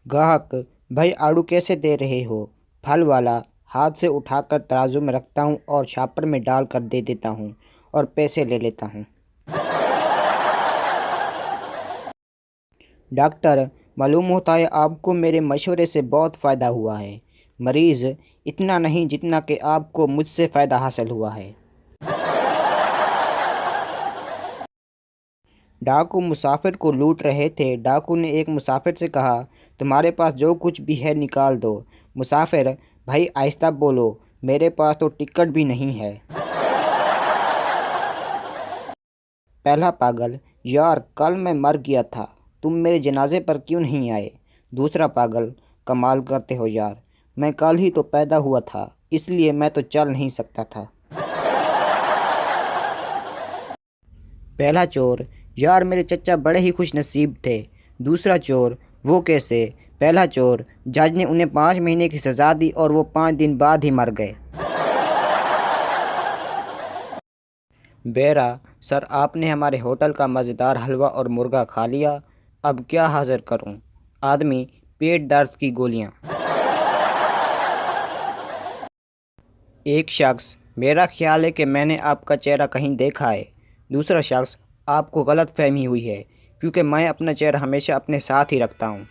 ग्राहक, भाई आड़ू कैसे दे रहे हो? फल वाला, हाथ से उठाकर तराजू में रखता हूँ और छापर में डाल कर दे देता हूँ और पैसे ले लेता हूँ। डॉक्टर, मालूम होता है आपको मेरे मशवरे से बहुत फ़ायदा हुआ है। मरीज़, इतना नहीं जितना कि आपको मुझसे फ़ायदा हासिल हुआ है। डाकू मुसाफिर को लूट रहे थे। डाकू ने एक मुसाफिर से कहा, तुम्हारे पास जो कुछ भी है निकाल दो। मुसाफिर, भाई आहिस्ता बोलो, मेरे पास तो टिकट भी नहीं है। पहला पागल, यार कल मैं मर गया था, तुम मेरे जनाजे पर क्यों नहीं आए? दूसरा पागल, कमाल करते हो यार, मैं कल ही तो पैदा हुआ था, इसलिए मैं तो चल नहीं सकता था। पहला चोर, यार मेरे चचा बड़े ही खुश नसीब थे। दूसरा चोर, वो कैसे? पहला चोर, जज ने उन्हें 5 महीने की सज़ा दी और वो 5 दिन बाद ही मर गए। बेरा, सर आपने हमारे होटल का मज़ेदार हलवा और मुर्गा खा लिया, अब क्या हाज़िर करूं? आदमी, पेट दर्द की गोलियां। एक शख्स, मेरा ख्याल है कि मैंने आपका चेहरा कहीं देखा है। दूसरा शख्स, आपको गलत फहमी हुई है, क्योंकि मैं अपना चेहरा हमेशा अपने साथ ही रखता हूँ।